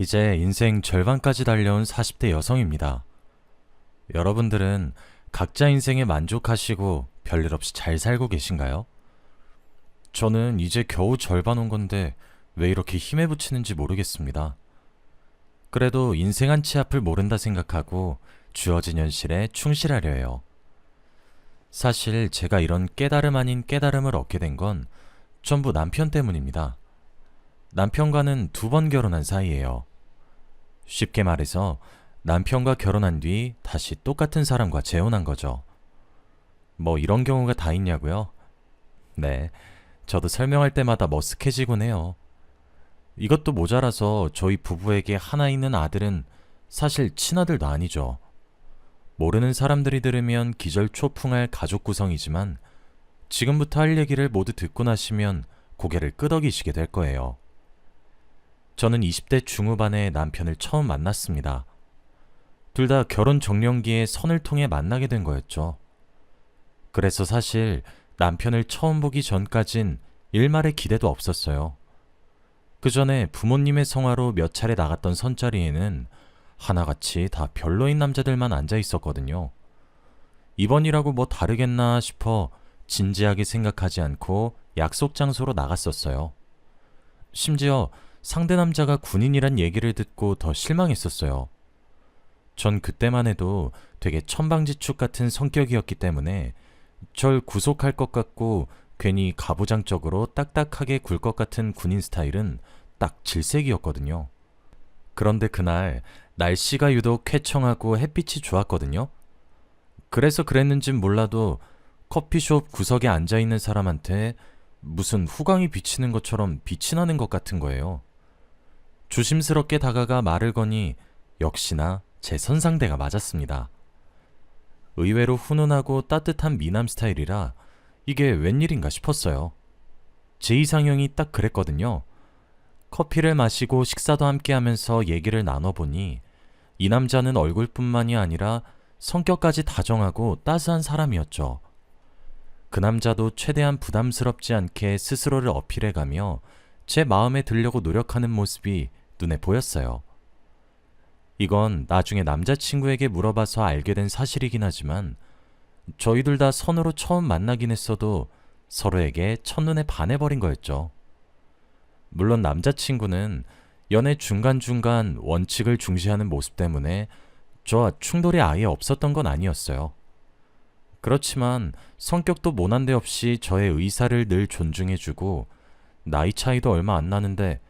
이제 인생 절반까지 달려온 40대 여성입니다. 여러분들은 각자 인생에 만족하시고 별일 없이 잘 살고 계신가요? 저는 이제 겨우 절반 온 건데 왜 이렇게 힘에 부치는지 모르겠습니다. 그래도 인생 한 치 앞을 모른다 생각하고 주어진 현실에 충실하려 해요. 사실 제가 이런 깨달음 아닌 깨달음을 얻게 된 건 전부 남편 때문입니다. 남편과는 2번 결혼한 사이예요. 쉽게 말해서 남편과 결혼한 뒤 다시 똑같은 사람과 재혼한 거죠. 뭐 이런 경우가 다 있냐고요? 네, 저도 설명할 때마다 머쓱해지곤 해요. 이것도 모자라서 저희 부부에게 하나 있는 아들은 사실 친아들도 아니죠. 모르는 사람들이 들으면 기절초풍할 가족 구성이지만 지금부터 할 얘기를 모두 듣고 나시면 고개를 끄덕이시게 될 거예요. 저는 20대 중후반에 남편을 처음 만났습니다. 둘 다 결혼 정년기에 선을 통해 만나게 된 거였죠. 그래서 사실 남편을 처음 보기 전까진 일말의 기대도 없었어요. 그 전에 부모님의 성화로 몇 차례 나갔던 선자리에는 하나같이 다 별로인 남자들만 앉아 있었거든요. 이번이라고 뭐 다르겠나 싶어 진지하게 생각하지 않고 약속 장소로 나갔었어요. 심지어 상대 남자가 군인이란 얘기를 듣고 더 실망했었어요. 전 그때만 해도 되게 천방지축 같은 성격이었기 때문에 절 구속할 것 같고 괜히 가부장적으로 딱딱하게 굴 것 같은 군인 스타일은 딱 질색이었거든요. 그런데 그날 날씨가 유독 쾌청하고 햇빛이 좋았거든요. 그래서 그랬는진 몰라도 커피숍 구석에 앉아있는 사람한테 무슨 후광이 비치는 것처럼 빛이 나는 것 같은 거예요. 조심스럽게 다가가 말을 거니 역시나 제 선상대가 맞았습니다. 의외로 훈훈하고 따뜻한 미남 스타일이라 이게 웬일인가 싶었어요. 제 이상형이 딱 그랬거든요. 커피를 마시고 식사도 함께 하면서 얘기를 나눠보니 이 남자는 얼굴뿐만이 아니라 성격까지 다정하고 따스한 사람이었죠. 그 남자도 최대한 부담스럽지 않게 스스로를 어필해가며 제 마음에 들려고 노력하는 모습이 눈에 보였어요. 이건 나중에 남자친구에게 물어봐서 알게 된 사실이긴 하지만 저희들 다 선으로 처음 만나긴 했어도 서로에게 첫눈에 반해버린 거였죠. 물론 남자친구는 연애 중간중간 원칙을 중시하는 모습 때문에 저와 충돌이 아예 없었던 건 아니었어요. 그렇지만 성격도 모난데 없이 저의 의사를 늘 존중해주고 나이 차이도 얼마 안 나는데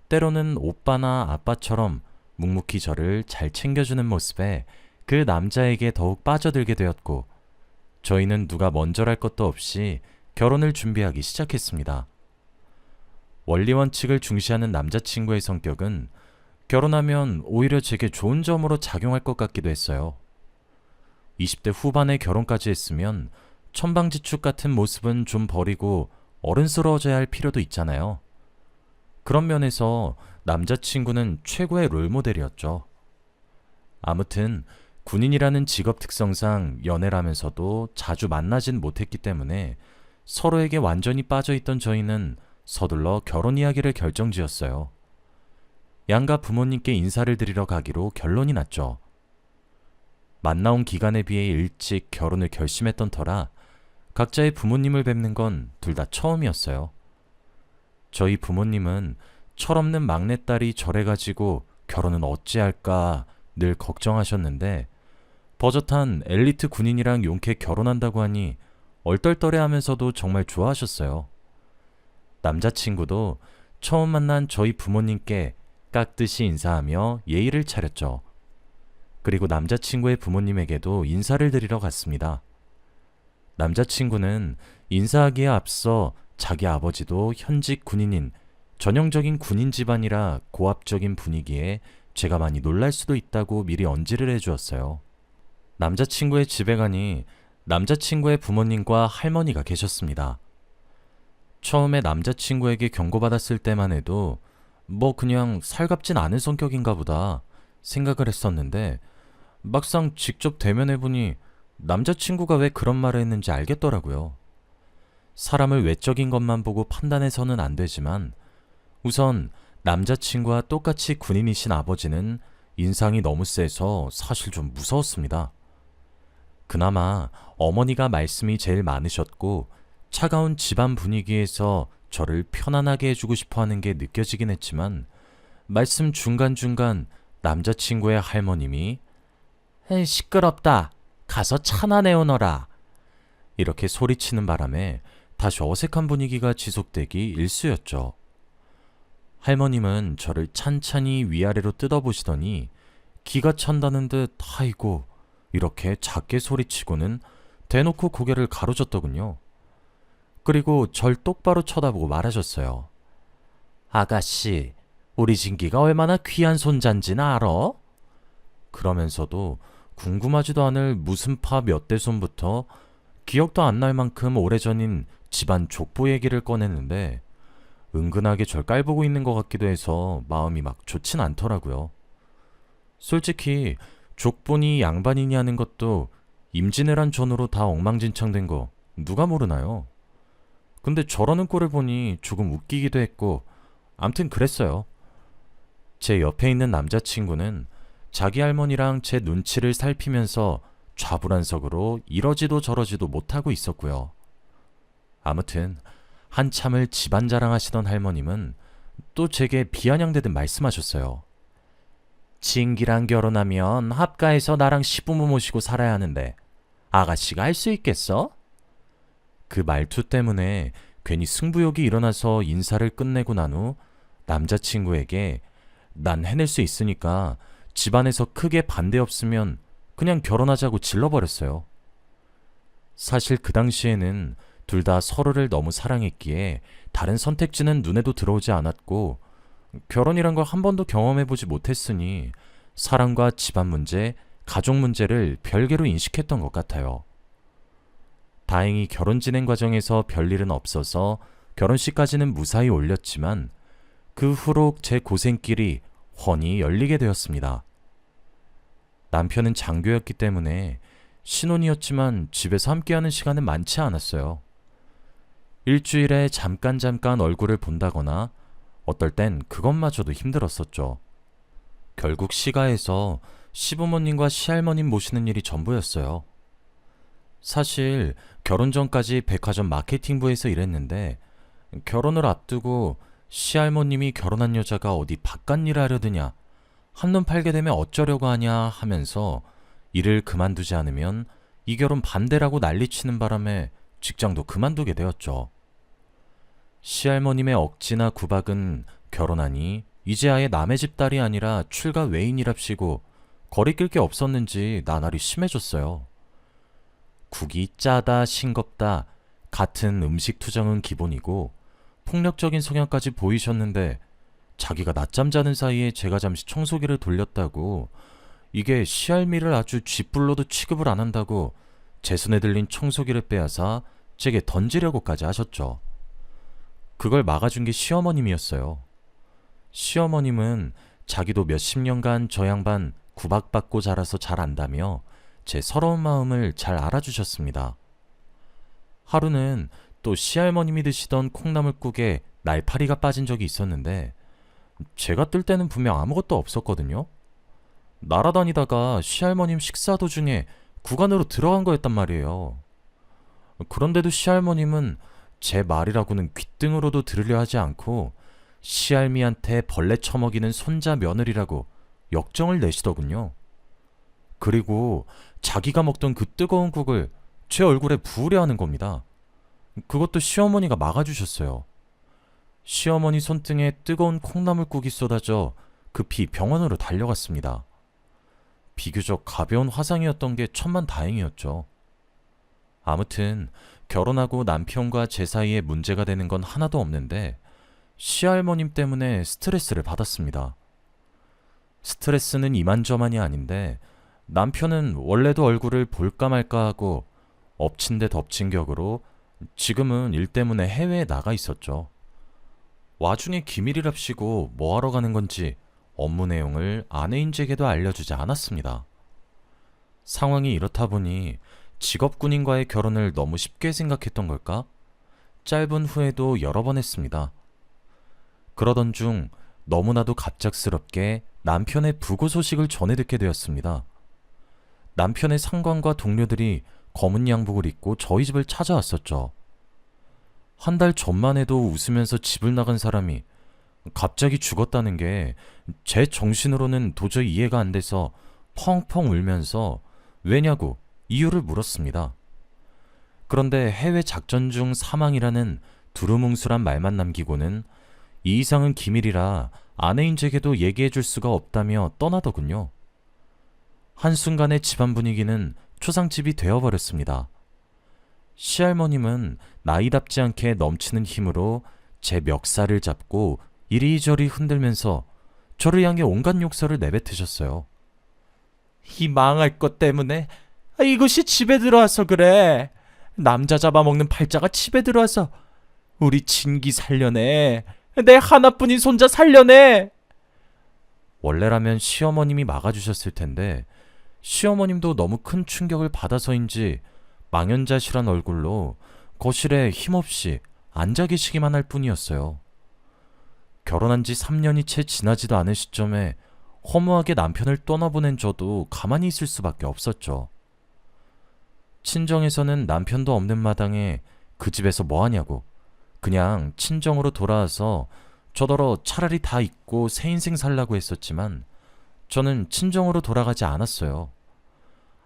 때로는 오빠나 아빠처럼 묵묵히 저를 잘 챙겨주는 모습에 그 남자에게 더욱 빠져들게 되었고 저희는 누가 먼저랄 것도 없이 결혼을 준비하기 시작했습니다. 원리 원칙을 중시하는 남자친구의 성격은 결혼하면 오히려 제게 좋은 점으로 작용할 것 같기도 했어요. 20대 후반에 결혼까지 했으면 천방지축 같은 모습은 좀 버리고 어른스러워져야 할 필요도 있잖아요. 그런 면에서 남자친구는 최고의 롤모델이었죠. 아무튼 군인이라는 직업 특성상 연애를 하면서도 자주 만나진 못했기 때문에 서로에게 완전히 빠져있던 저희는 서둘러 결혼 이야기를 결정지었어요. 양가 부모님께 인사를 드리러 가기로 결론이 났죠. 만나온 기간에 비해 일찍 결혼을 결심했던 터라 각자의 부모님을 뵙는 건 둘 다 처음이었어요. 저희 부모님은 철없는 막내딸이 저래가지고 결혼은 어찌할까 늘 걱정하셨는데 버젓한 엘리트 군인이랑 용케 결혼한다고 하니 얼떨떨해하면서도 정말 좋아하셨어요. 남자친구도 처음 만난 저희 부모님께 깍듯이 인사하며 예의를 차렸죠. 그리고 남자친구의 부모님에게도 인사를 드리러 갔습니다. 남자친구는 인사하기에 앞서 자기 아버지도 현직 군인인 전형적인 군인 집안이라 고압적인 분위기에 제가 많이 놀랄 수도 있다고 미리 언지를 해주었어요. 남자친구의 집에 가니 남자친구의 부모님과 할머니가 계셨습니다. 처음에 남자친구에게 경고받았을 때만 해도 뭐 그냥 살갑진 않은 성격인가 보다 생각을 했었는데 막상 직접 대면해보니 남자친구가 왜 그런 말을 했는지 알겠더라고요. 사람을 외적인 것만 보고 판단해서는 안 되지만 우선 남자친구와 똑같이 군인이신 아버지는 인상이 너무 세서 사실 좀 무서웠습니다. 그나마 어머니가 말씀이 제일 많으셨고 차가운 집안 분위기에서 저를 편안하게 해주고 싶어 하는 게 느껴지긴 했지만 말씀 중간중간 남자친구의 할머님이 에이, 시끄럽다. 가서 차나 내어놓어라. 이렇게 소리치는 바람에 다시 어색한 분위기가 지속되기 일쑤였죠. 할머님은 저를 찬찬히 위아래로 뜯어보시더니 기가 찬다는 듯 아이고 이렇게 작게 소리치고는 대놓고 고개를 가로젓더군요. 그리고 절 똑바로 쳐다보고 말하셨어요. 아가씨, 우리 진기가 얼마나 귀한 손자인지는 알아? 그러면서도 궁금하지도 않을 무슨 파 몇 대 손부터 기억도 안 날 만큼 오래전인 집안 족보 얘기를 꺼내는데 은근하게 절 깔보고 있는 것 같기도 해서 마음이 막 좋진 않더라고요. 솔직히 족보니 양반이니 하는 것도 임진왜란 전후로 다 엉망진창된 거 누가 모르나요? 근데 저러는 꼴을 보니 조금 웃기기도 했고 암튼 그랬어요. 제 옆에 있는 남자친구는 자기 할머니랑 제 눈치를 살피면서 좌불안석으로 이러지도 저러지도 못하고 있었고요. 아무튼 한참을 집안 자랑하시던 할머님은 또 제게 비아냥대듯 말씀하셨어요. 진기랑 결혼하면 합가해서 나랑 시부모 모시고 살아야 하는데 아가씨가 할 수 있겠어? 그 말투 때문에 괜히 승부욕이 일어나서 인사를 끝내고 난 후 남자친구에게 난 해낼 수 있으니까 집안에서 크게 반대 없으면 그냥 결혼하자고 질러버렸어요. 사실 그 당시에는 둘 다 서로를 너무 사랑했기에 다른 선택지는 눈에도 들어오지 않았고 결혼이란 걸 한 번도 경험해보지 못했으니 사랑과 집안 문제, 가족 문제를 별개로 인식했던 것 같아요. 다행히 결혼 진행 과정에서 별일은 없어서 결혼식까지는 무사히 올렸지만 그 후로 제 고생길이 훤히 열리게 되었습니다. 남편은 장교였기 때문에 신혼이었지만 집에서 함께하는 시간은 많지 않았어요. 일주일에 잠깐 얼굴을 본다거나 어떨 땐 그것마저도 힘들었었죠. 결국 시가에서 시부모님과 시할머님 모시는 일이 전부였어요. 사실 결혼 전까지 백화점 마케팅부에서 일했는데 결혼을 앞두고 시할머님이 결혼한 여자가 어디 바깥 일을 하려드냐, 한눈 팔게 되면 어쩌려고 하냐 하면서 일을 그만두지 않으면 이 결혼 반대라고 난리치는 바람에 직장도 그만두게 되었죠. 시할머님의 억지나 구박은 결혼하니 이제 아예 남의 집 딸이 아니라 출가 외인이랍시고 거리낄 게 없었는지 나날이 심해졌어요. 국이 짜다 싱겁다 같은 음식 투정은 기본이고 폭력적인 성향까지 보이셨는데 자기가 낮잠 자는 사이에 제가 잠시 청소기를 돌렸다고 이게 시할미를 아주 쥐뿔로도 취급을 안 한다고 제 손에 들린 청소기를 빼앗아 제게 던지려고까지 하셨죠. 그걸 막아준 게 시어머님이었어요. 시어머님은 자기도 몇십 년간 저 양반 구박받고 자라서 잘 안다며 제 서러운 마음을 잘 알아주셨습니다. 하루는 또 시할머님이 드시던 콩나물국에 날파리가 빠진 적이 있었는데 제가 뜰 때는 분명 아무것도 없었거든요. 날아다니다가 시할머님 식사 도중에 구간으로 들어간 거였단 말이에요. 그런데도 시할머님은 제 말이라고는 귓등으로도 들으려 하지 않고 시할미한테 벌레 처먹이는 손자 며느리라고 역정을 내시더군요. 그리고 자기가 먹던 그 뜨거운 국을 제 얼굴에 부으려 하는 겁니다. 그것도 시어머니가 막아주셨어요. 시어머니 손등에 뜨거운 콩나물국이 쏟아져 급히 병원으로 달려갔습니다. 비교적 가벼운 화상이었던 게 천만다행이었죠. 아무튼 결혼하고 남편과 제 사이에 문제가 되는 건 하나도 없는데 시할머님 때문에 스트레스를 받았습니다. 스트레스는 이만저만이 아닌데 남편은 원래도 얼굴을 볼까 말까 하고 엎친 데 덮친 격으로 지금은 일 때문에 해외에 나가 있었죠. 와중에 기밀이랍시고 뭐하러 가는 건지 업무 내용을 아내인 제게도 알려주지 않았습니다. 상황이 이렇다 보니 직업군인과의 결혼을 너무 쉽게 생각했던 걸까? 짧은 후에도 여러 번 했습니다. 그러던 중 너무나도 갑작스럽게 남편의 부고 소식을 전해 듣게 되었습니다. 남편의 상관과 동료들이 검은 양복을 입고 저희 집을 찾아왔었죠. 한 달 전만 해도 웃으면서 집을 나간 사람이 갑자기 죽었다는 게 제 정신으로는 도저히 이해가 안 돼서 펑펑 울면서 왜냐고 이유를 물었습니다. 그런데 해외 작전 중 사망이라는 두루뭉술한 말만 남기고는 이 이상은 기밀이라 아내인 제게도 얘기해 줄 수가 없다며 떠나더군요. 한순간에 집안 분위기는 초상집이 되어버렸습니다. 시할머님은 나이답지 않게 넘치는 힘으로 제 멱살을 잡고 이리저리 흔들면서 저를 향해 온갖 욕설을 내뱉으셨어요. 이 망할 것 때문에 이것이 집에 들어와서 그래. 남자 잡아먹는 팔자가 집에 들어와서 우리 진기 살려내. 내 하나뿐인 손자 살려내. 원래라면 시어머님이 막아주셨을 텐데 시어머님도 너무 큰 충격을 받아서인지 망연자실한 얼굴로 거실에 힘없이 앉아 계시기만 할 뿐이었어요. 결혼한 지 3년이 채 지나지도 않은 시점에 허무하게 남편을 떠나보낸 저도 가만히 있을 수밖에 없었죠. 친정에서는 남편도 없는 마당에 그 집에서 뭐 하냐고 그냥 친정으로 돌아와서 저더러 차라리 다 잊고 새 인생 살라고 했었지만 저는 친정으로 돌아가지 않았어요.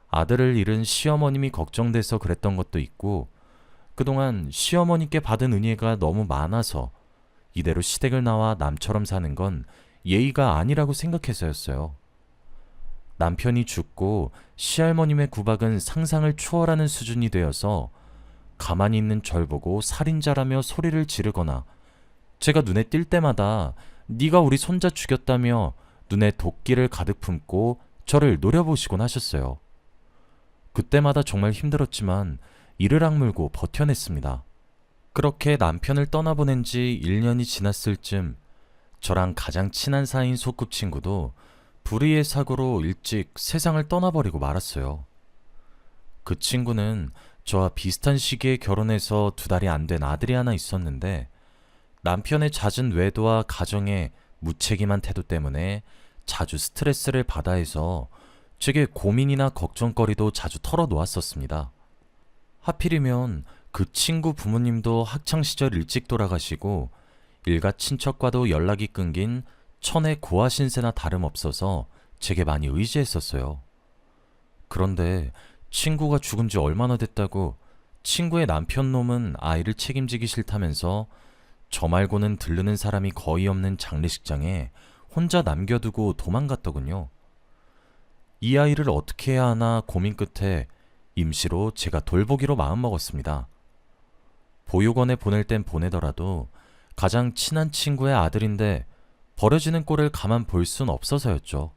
아들을 잃은 시어머님이 걱정돼서 그랬던 것도 있고 그동안 시어머니께 받은 은혜가 너무 많아서 이대로 시댁을 나와 남처럼 사는 건 예의가 아니라고 생각해서였어요. 남편이 죽고 시할머님의 구박은 상상을 초월하는 수준이 되어서 가만히 있는 절 보고 살인자라며 소리를 지르거나 제가 눈에 띌 때마다 네가 우리 손자 죽였다며 눈에 도끼를 가득 품고 저를 노려보시곤 하셨어요. 그때마다 정말 힘들었지만 이를 악물고 버텨냈습니다. 그렇게 남편을 떠나보낸 지 1년이 지났을 쯤 저랑 가장 친한 사이인 소꿉친구도 불의의 사고로 일찍 세상을 떠나버리고 말았어요. 그 친구는 저와 비슷한 시기에 결혼해서 2달이 안 된 아들이 하나 있었는데 남편의 잦은 외도와 가정의 무책임한 태도 때문에 자주 스트레스를 받아 해서 제게 고민이나 걱정거리도 자주 털어놓았었습니다. 하필이면 그 친구 부모님도 학창시절 일찍 돌아가시고 일가 친척과도 연락이 끊긴 천의 고아 신세나 다름없어서 제게 많이 의지했었어요. 그런데 친구가 죽은 지 얼마나 됐다고 친구의 남편 놈은 아이를 책임지기 싫다면서 저 말고는 들르는 사람이 거의 없는 장례식장에 혼자 남겨두고 도망갔더군요. 이 아이를 어떻게 해야 하나 고민 끝에 임시로 제가 돌보기로 마음먹었습니다. 보육원에 보낼 땐 보내더라도 가장 친한 친구의 아들인데 버려지는 꼴을 가만 볼 순 없어서였죠.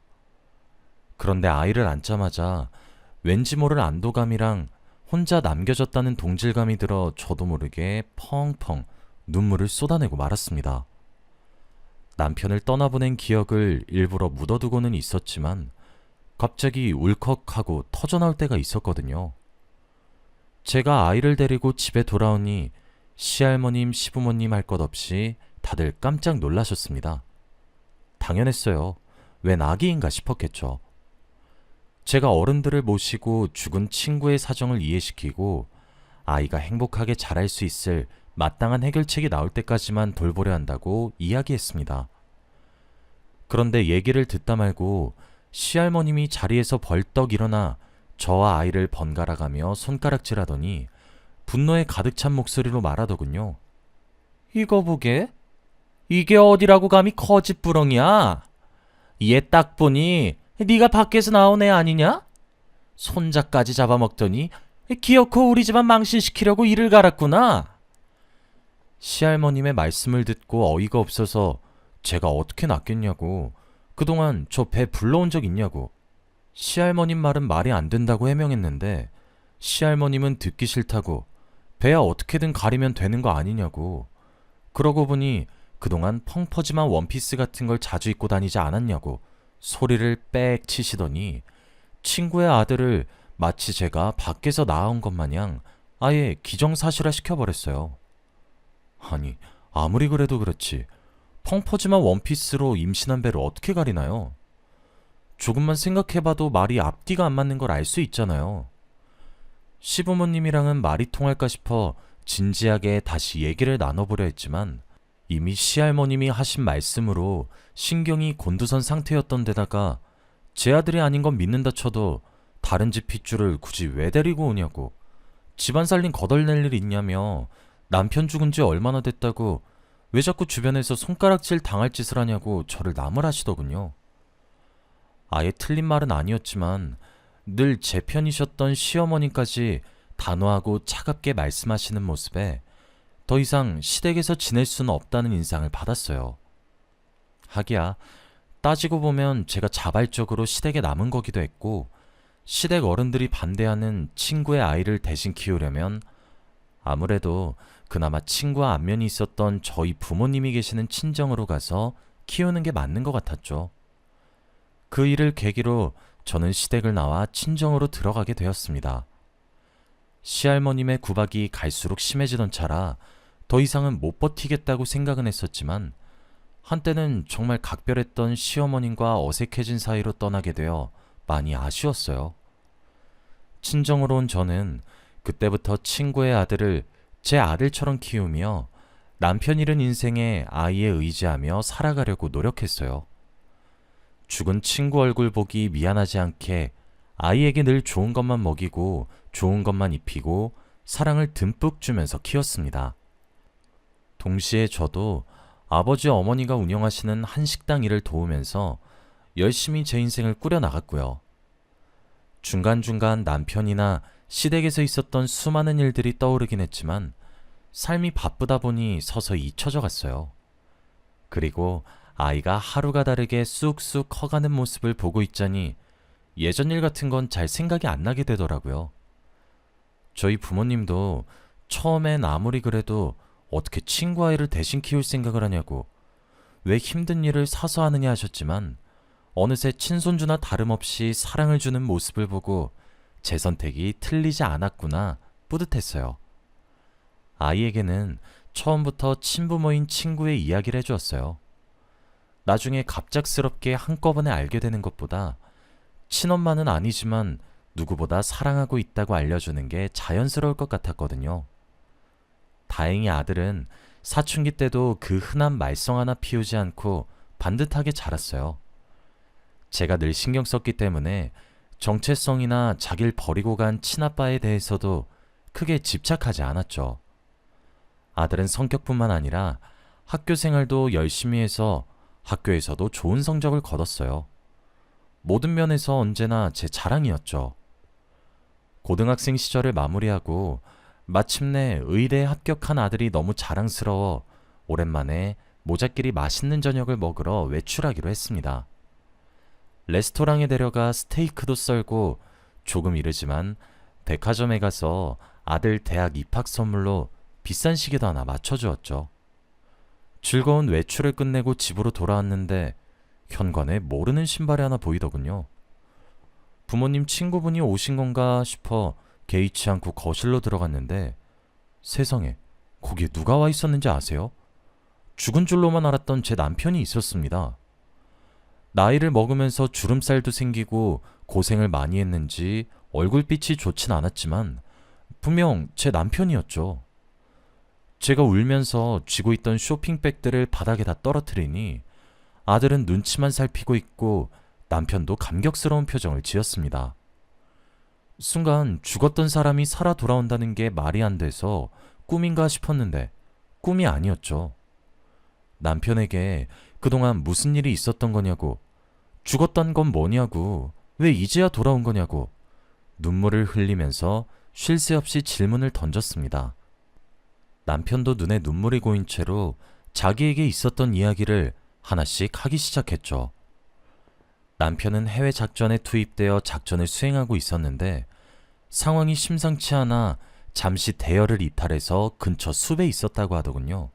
그런데 아이를 안자마자 왠지 모를 안도감이랑 혼자 남겨졌다는 동질감이 들어 저도 모르게 펑펑 눈물을 쏟아내고 말았습니다. 남편을 떠나보낸 기억을 일부러 묻어두고는 있었지만 갑자기 울컥하고 터져나올 때가 있었거든요. 제가 아이를 데리고 집에 돌아오니 시할머님, 시부모님 할 것 없이 다들 깜짝 놀라셨습니다. 당연했어요. 웬 아기인가 싶었겠죠. 제가 어른들을 모시고 죽은 친구의 사정을 이해시키고 아이가 행복하게 자랄 수 있을 마땅한 해결책이 나올 때까지만 돌보려 한다고 이야기했습니다. 그런데 얘기를 듣다 말고 시할머님이 자리에서 벌떡 일어나 저와 아이를 번갈아가며 손가락질하더니 분노에 가득 찬 목소리로 말하더군요. 이거 보게? 이게 어디라고 감히 거짓부렁이야? 얘 딱 보니 네가 밖에서 나온 애 아니냐? 손자까지 잡아먹더니 기어코 우리 집안 망신시키려고 이를 갈았구나. 시할머님의 말씀을 듣고 어이가 없어서 제가 어떻게 낫겠냐고, 그동안 저 배 불러온 적 있냐고, 시할머님 말은 말이 안 된다고 해명했는데 시할머님은 듣기 싫다고 배야 어떻게든 가리면 되는 거 아니냐고, 그러고 보니 그동안 펑퍼짐한 원피스 같은 걸 자주 입고 다니지 않았냐고 소리를 빽 치시더니 친구의 아들을 마치 제가 밖에서 나온 것 마냥 아예 기정사실화 시켜버렸어요. 아니, 아무리 그래도 그렇지 펑퍼짐한 원피스로 임신한 배를 어떻게 가리나요? 조금만 생각해봐도 말이 앞뒤가 안 맞는 걸 알 수 있잖아요. 시부모님이랑은 말이 통할까 싶어 진지하게 다시 얘기를 나눠보려 했지만 이미 시할머님이 하신 말씀으로 신경이 곤두선 상태였던 데다가 제 아들이 아닌 건 믿는다 쳐도 다른 집 핏줄을 굳이 왜 데리고 오냐고, 집안 살림 거덜낼 일 있냐며, 남편 죽은 지 얼마나 됐다고 왜 자꾸 주변에서 손가락질 당할 짓을 하냐고 저를 나무라시더군요. 아예 틀린 말은 아니었지만 늘 제 편이셨던 시어머니까지 단호하고 차갑게 말씀하시는 모습에 더 이상 시댁에서 지낼 수는 없다는 인상을 받았어요. 하기야 따지고 보면 제가 자발적으로 시댁에 남은 거기도 했고, 시댁 어른들이 반대하는 친구의 아이를 대신 키우려면 아무래도 그나마 친구와 안면이 있었던 저희 부모님이 계시는 친정으로 가서 키우는 게 맞는 것 같았죠. 그 일을 계기로 저는 시댁을 나와 친정으로 들어가게 되었습니다. 시할머님의 구박이 갈수록 심해지던 차라 더 이상은 못 버티겠다고 생각은 했었지만, 한때는 정말 각별했던 시어머님과 어색해진 사이로 떠나게 되어 많이 아쉬웠어요. 친정으로 온 저는 그때부터 친구의 아들을 제 아들처럼 키우며 남편 잃은 인생에 아이에 의지하며 살아가려고 노력했어요. 죽은 친구 얼굴 보기 미안하지 않게 아이에게 늘 좋은 것만 먹이고 좋은 것만 입히고 사랑을 듬뿍 주면서 키웠습니다. 동시에 저도 아버지 어머니가 운영하시는 한식당 일을 도우면서 열심히 제 인생을 꾸려나갔고요. 중간중간 남편이나 시댁에서 있었던 수많은 일들이 떠오르긴 했지만 삶이 바쁘다 보니 서서히 잊혀져 갔어요. 그리고 아이가 하루가 다르게 쑥쑥 커가는 모습을 보고 있자니 예전 일 같은 건 잘 생각이 안 나게 되더라고요. 저희 부모님도 처음엔 아무리 그래도 어떻게 친구 아이를 대신 키울 생각을 하냐고, 왜 힘든 일을 사서 하느냐 하셨지만 어느새 친손주나 다름없이 사랑을 주는 모습을 보고 제 선택이 틀리지 않았구나 뿌듯했어요. 아이에게는 처음부터 친부모인 친구의 이야기를 해주었어요. 나중에 갑작스럽게 한꺼번에 알게 되는 것보다 친엄마는 아니지만 누구보다 사랑하고 있다고 알려주는 게 자연스러울 것 같았거든요. 다행히 아들은 사춘기 때도 그 흔한 말썽 하나 피우지 않고 반듯하게 자랐어요. 제가 늘 신경 썼기 때문에 정체성이나 자기를 버리고 간 친아빠에 대해서도 크게 집착하지 않았죠. 아들은 성격뿐만 아니라 학교 생활도 열심히 해서 학교에서도 좋은 성적을 거뒀어요. 모든 면에서 언제나 제 자랑이었죠. 고등학생 시절을 마무리하고 마침내 의대에 합격한 아들이 너무 자랑스러워 오랜만에 모자끼리 맛있는 저녁을 먹으러 외출하기로 했습니다. 레스토랑에 데려가 스테이크도 썰고 조금 이르지만 백화점에 가서 아들 대학 입학 선물로 비싼 시계도 하나 맞춰주었죠. 즐거운 외출을 끝내고 집으로 돌아왔는데 현관에 모르는 신발이 하나 보이더군요. 부모님 친구분이 오신 건가 싶어 개의치 않고 거실로 들어갔는데 세상에, 거기에 누가 와 있었는지 아세요? 죽은 줄로만 알았던 제 남편이 있었습니다. 나이를 먹으면서 주름살도 생기고 고생을 많이 했는지 얼굴빛이 좋진 않았지만 분명 제 남편이었죠. 제가 울면서 쥐고 있던 쇼핑백들을 바닥에 다 떨어뜨리니 아들은 눈치만 살피고 있고 남편도 감격스러운 표정을 지었습니다. 순간 죽었던 사람이 살아 돌아온다는 게 말이 안 돼서 꿈인가 싶었는데 꿈이 아니었죠. 남편에게 그동안 무슨 일이 있었던 거냐고, 죽었단 건 뭐냐고, 왜 이제야 돌아온 거냐고 눈물을 흘리면서 쉴 새 없이 질문을 던졌습니다. 남편도 눈에 눈물이 고인 채로 자기에게 있었던 이야기를 하나씩 하기 시작했죠. 남편은 해외 작전에 투입되어 작전을 수행하고 있었는데 상황이 심상치 않아 잠시 대열을 이탈해서 근처 숲에 있었다고 하더군요.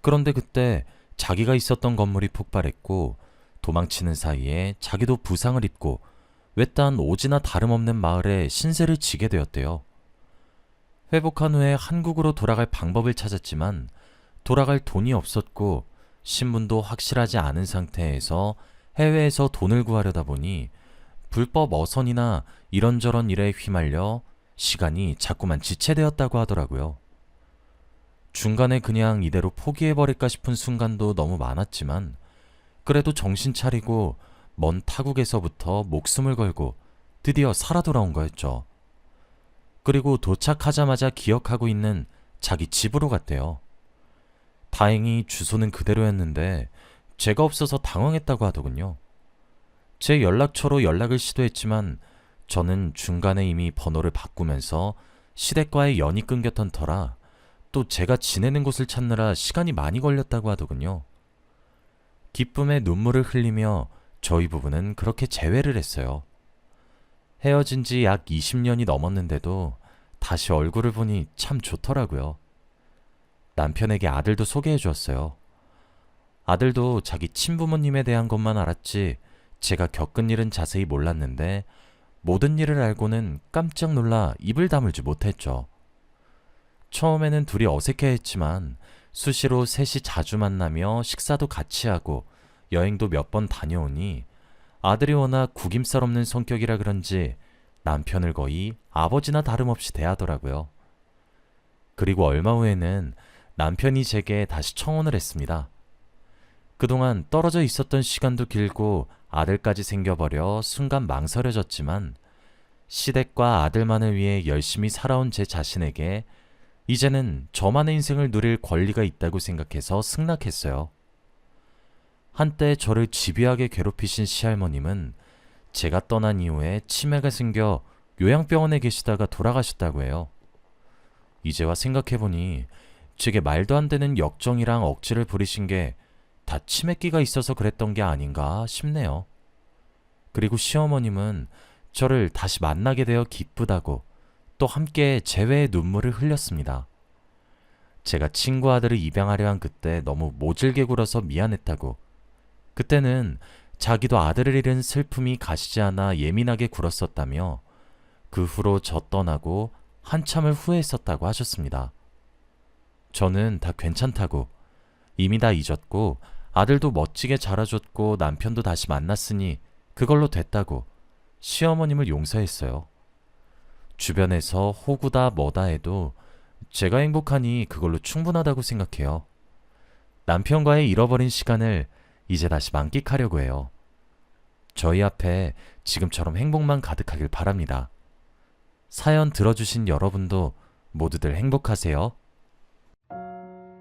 그런데 그때 자기가 있었던 건물이 폭발했고 도망치는 사이에 자기도 부상을 입고 외딴 오지나 다름없는 마을에 신세를 지게 되었대요. 회복한 후에 한국으로 돌아갈 방법을 찾았지만 돌아갈 돈이 없었고 신분도 확실하지 않은 상태에서 해외에서 돈을 구하려다 보니 불법 어선이나 이런저런 일에 휘말려 시간이 자꾸만 지체되었다고 하더라고요. 중간에 그냥 이대로 포기해버릴까 싶은 순간도 너무 많았지만 그래도 정신 차리고 먼 타국에서부터 목숨을 걸고 드디어 살아 돌아온 거였죠. 그리고 도착하자마자 기억하고 있는 자기 집으로 갔대요. 다행히 주소는 그대로였는데 제가 없어서 당황했다고 하더군요. 제 연락처로 연락을 시도했지만 저는 중간에 이미 번호를 바꾸면서 시댁과의 연이 끊겼던 터라 또 제가 지내는 곳을 찾느라 시간이 많이 걸렸다고 하더군요. 기쁨에 눈물을 흘리며 저희 부부는 그렇게 재회를 했어요. 헤어진 지 약 20년이 넘었는데도 다시 얼굴을 보니 참 좋더라고요. 남편에게 아들도 소개해 주었어요. 아들도 자기 친부모님에 대한 것만 알았지 제가 겪은 일은 자세히 몰랐는데 모든 일을 알고는 깜짝 놀라 입을 다물지 못했죠. 처음에는 둘이 어색해했지만 수시로 셋이 자주 만나며 식사도 같이 하고 여행도 몇 번 다녀오니 아들이 워낙 구김살 없는 성격이라 그런지 남편을 거의 아버지나 다름없이 대하더라고요. 그리고 얼마 후에는 남편이 제게 다시 청혼을 했습니다. 그동안 떨어져 있었던 시간도 길고 아들까지 생겨버려 순간 망설여졌지만 시댁과 아들만을 위해 열심히 살아온 제 자신에게 이제는 저만의 인생을 누릴 권리가 있다고 생각해서 승낙했어요. 한때 저를 집요하게 괴롭히신 시할머님은 제가 떠난 이후에 치매가 생겨 요양병원에 계시다가 돌아가셨다고 해요. 이제와 생각해보니 제게 말도 안 되는 역정이랑 억지를 부리신 게 다 치매기가 있어서 그랬던 게 아닌가 싶네요. 그리고 시어머님은 저를 다시 만나게 되어 기쁘다고 또 함께 재회의 눈물을 흘렸습니다. 제가 친구 아들을 입양하려 한 그때 너무 모질게 굴어서 미안했다고, 그때는 자기도 아들을 잃은 슬픔이 가시지 않아 예민하게 굴었었다며 그 후로 저 떠나고 한참을 후회했었다고 하셨습니다. 저는 다 괜찮다고, 이미 다 잊었고 아들도 멋지게 자라줬고 남편도 다시 만났으니 그걸로 됐다고 시어머님을 용서했어요. 주변에서 호구다 뭐다 해도 제가 행복하니 그걸로 충분하다고 생각해요. 남편과의 잃어버린 시간을 이제 다시 만끽하려고 해요. 저희 앞에 지금처럼 행복만 가득하길 바랍니다. 사연 들어주신 여러분도 모두들 행복하세요.